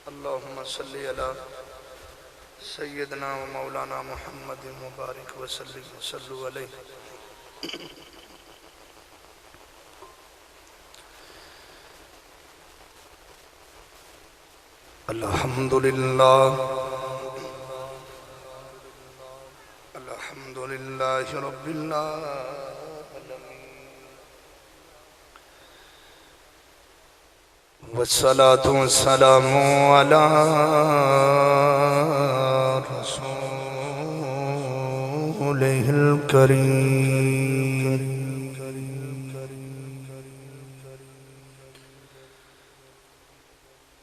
اللهم صل على سيدنا ومولانا محمد مبارك وسلم وصلوا عليه. الحمد لله رب العالمين، والصلاة والسلام على رسوله الكريم.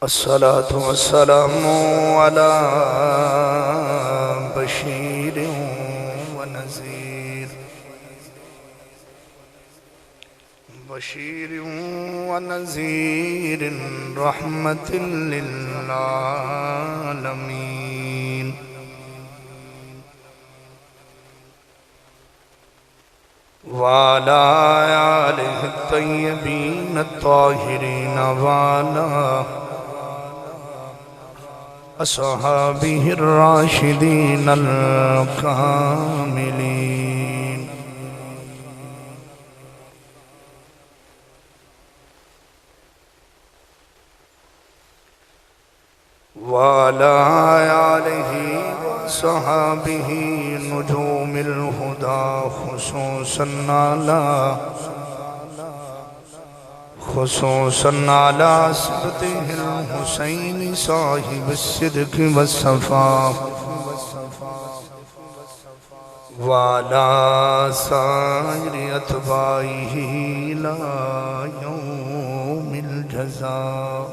الصلاة والسلام على بشير ونذير، رحمة للعالمين. وعلى آله الطيبين الطاهرين وعلى أصحابه الراشدين الكاملين. وعلى آله وصحابه نجوم الهدى، خصوصا على سبته الحسين صاحب الصدق والصفاء، وعلى سائر أتباعه إلى يوم الجزاء.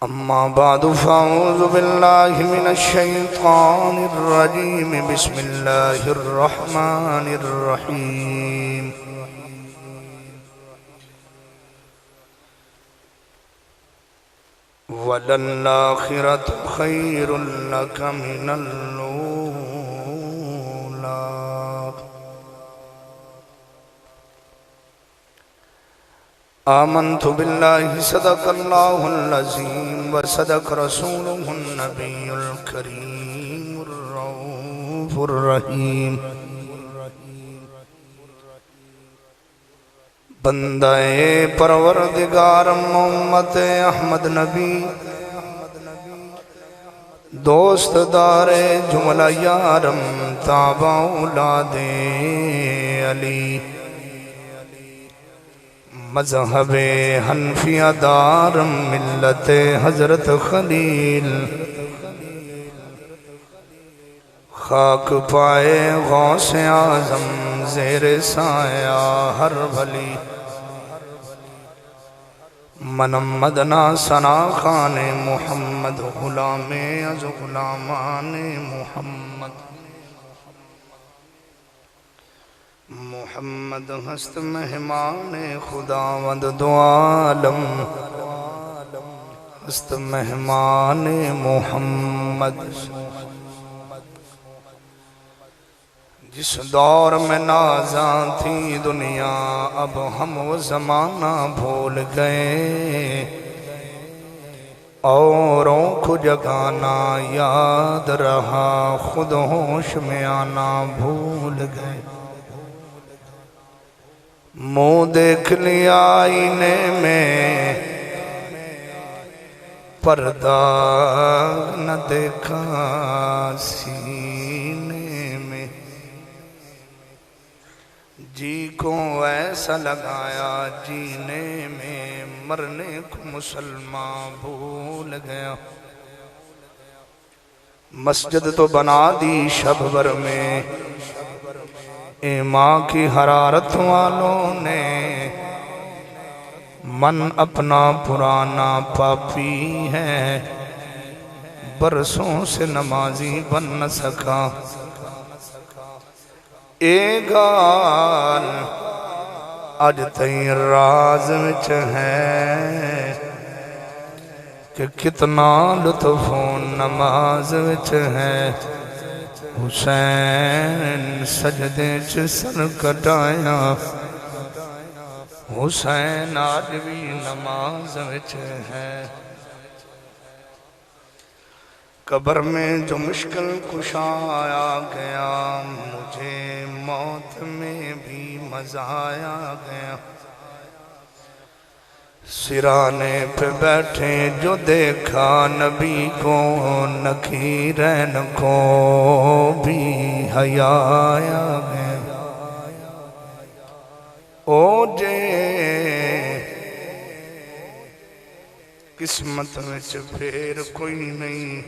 أما بعد فأعوذ بالله من الشيطان الرجيم. بسم الله الرحمن الرحيم. وَلَلْآخِرَةُ خَيْرٌ لَكَ مِنَ الْأُولَى. آمنت بالله صدق الله العظيم وصدق رسوله النبي الكريم الرؤوف الرحيم. بندہ پروردگار امت احمد نبی، دوست دار جملہ یارم تابع اولاد علی، مذہب حنفیہ دارم ملت حضرت خلیل، خاک پائے غوث اعظم زیر سایہ ہر بھلی، منم مدنہ ثنا خان محمد، غلام از غلامان محمد. محمد ہست مہمان خداوند دو عالم، ہست مہمان محمد. جس دور میں نازاں تھی دنیا، اب ہم وہ زمانہ بھول گئے، اوروں کو جگانا یاد رہا، خود ہوش میں آنا بھول گئے. منہ دیکھ لیا آئینے میں، پردہ نہ دیکھا سینے میں، جی کو ایسا لگایا جینے میں، مرنے کو مسلمان بھول گیا. مسجد تو بنا دی شب بھر میں، ماں کی حرارت والوں نے، من اپنا پرانا پاپی ہے، برسوں سے نمازی بن نہ سکا. اے گال اج تئیں راز وچ ہے کہ کتنا لطف نماز وچ ہے. حسین سجدے چ سر کٹایا، حسین آج بھی نماز وچ ہے قبر میں جو مشکل کشا آیا گیا مجھے موت میں بھی مزہ آیا گیا سرانے پہ بیٹھے جو دیکھا نبی کو نکیرین کو بھی حیا آیا گیا او جے قسمت وچ پھر کوئی نہیں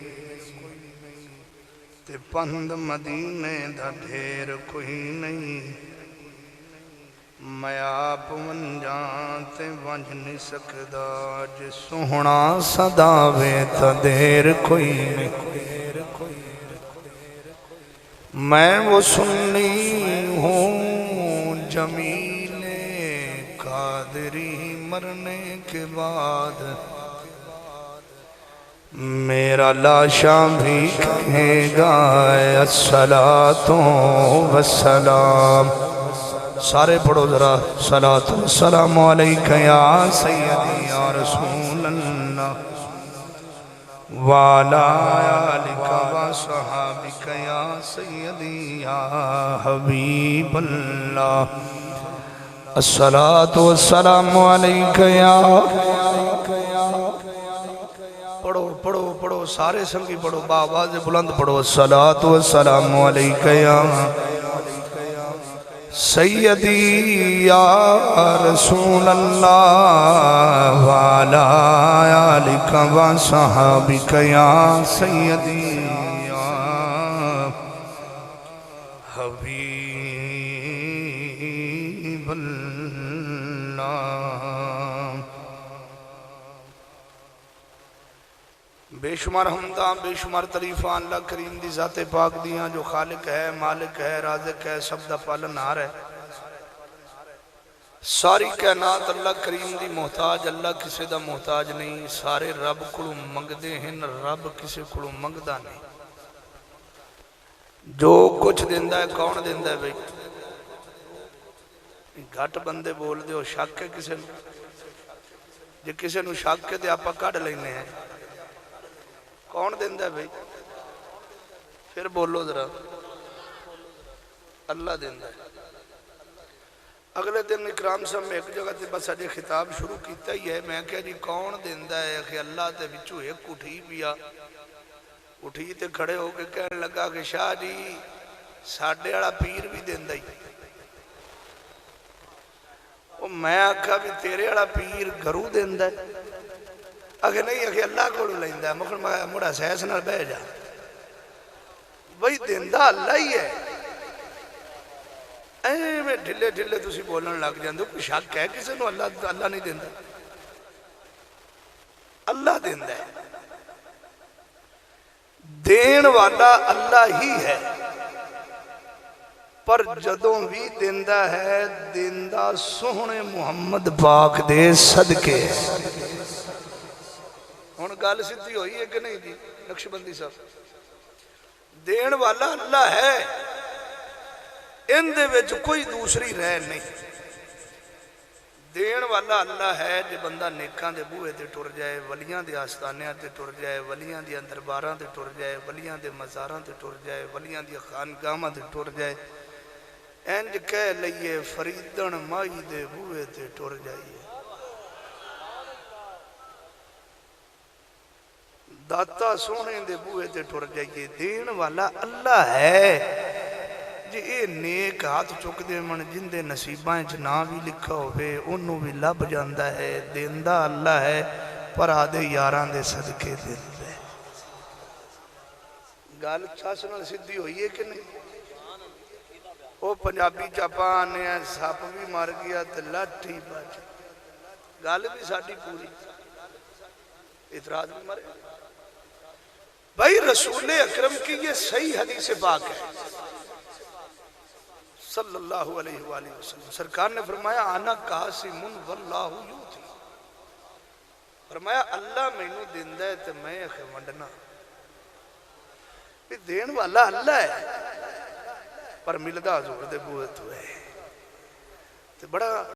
تے پند مدینے دا ڈھیر کوئی نہیں میں آپ ونجاں تے ونج نہیں سکدا جے سوہنا صداوے تا دیر کوئی نہیں میں وہ سنی ہوں جمیل قادری مرنے کے بعد میرا لاشاں بھی کہے گا الصلاۃ والسلام سارے پڑھو ذرا صلاۃ والسلام علیکہ یا سیدی یا رسول اللہ وعلا آلکہ وصحابکہ یا سیدی یا حبیب اللہ الصلاۃ والسلام علیکہ یا پڑھو پڑھو پڑھو سارے سنگی پڑھو بآواز بلند پڑھو الصلاۃ والسلام علیکہ یا سیدی یا رسول اللہ وعلا آلکہ وصحابکہ یا سیدی یا حبیب اللہ بے شمار حمداں بے شمار تعریفاں اللہ کریم دی ذات پاک دیاں جو خالق ہے مالک ہے رازق ہے سب دا پالنہار ہے ساری کائنات اللہ کریم دی محتاج اللہ کسے دا محتاج نہیں سارے رب کڑو منگ دے ہیں رب کسے کڑو منگ دا نہیں جو کچھ دیندہ ہے کون دیندہ ہے بھئی گھٹ بندے بول دے ہو شک ہے کسے نو جے کسے نو شک ہے دے آپا کڑ لینے ہیں کون دیندہ ہے بھئی پھر بولو ذرا اللہ دیندہ ہے اگلے دن اکرام صاحب میں ایک جگہ تے بس اجے خطاب شروع کیتا ہی ہے میں کہا جی کون دیندہ ہے کہ اللہ تے بچو ایک اٹھی پیا اٹھی تے کھڑے ہو کے کہنے لگا کہ شاہ جی ساڑھے والا پیر بھی دیندہ ہی وہ میں آکھا بھی تیرے والا پیر گھرو دیندہ ہے اگر نہیں اگر اللہ کو لیندہ ہے مکھر مڑا سیس نہ بہ جا وہی دیندہ اللہ ہی ہے اے میں ڈھلے ڈھلے تسی بولن لگ جاندو کوئی شک ہے کسے نو اللہ نہیں دیندہ اللہ دیندہ ہے دین والا اللہ ہی ہے پر جدوں بھی دیندہ ہے دیندہ سوہنے محمد پاک دے صدقے ہون گال سدھی ہوئی ہے کہ نہیں دی نقش بندی صاحب دین والا اللہ ہے ان دے وچ کوئی دوسری رہ نہیں دین والا اللہ ہے جو بندہ نیکاں دے بوئے تے ٹر جائے ولیاں دے آستانیاں تے ٹر جائے ولیاں دے درباراں تے ٹر جائے ولیاں دے مزاراں تے ٹر جائے ولیاں دے خانگاہاں تے ٹر جائے انج کہہ لئیے فریدن مائی دے بوئے تے ٹر جائیے داتا سونے دے بوئے تے ٹر جائیے دین والا اللہ ہے جی اے نیک ہاتھ چک دے من جن دے نصیبائیں جنا بھی لکھا ہوئے انہوں بھی لب جاندہ ہے دیندہ اللہ ہے پر آدھے یاران دے صدقے دیندہ ہے گال چاسنال سدھی ہوئی ہے کہ نہیں وہ پنجابی چاپانے ہیں ساپ بھی مار گیا تے لاٹھی باجی گال بھی ساڑھی پوری اعتراض بھی مرے بھائی رسول اکرم کی یہ صحیح حدیث پاک ہے صلی اللہ علیہ وآلہ وسلم سرکار نے فرمایا آنا قاسم واللہ یوتی فرمایا اللہ میں نو دیندہ ہے تو میں اخی ونڈنا بھی دین والا اللہ ہے پر ملدہ حضور دے بوئے تو ہے تو بڑا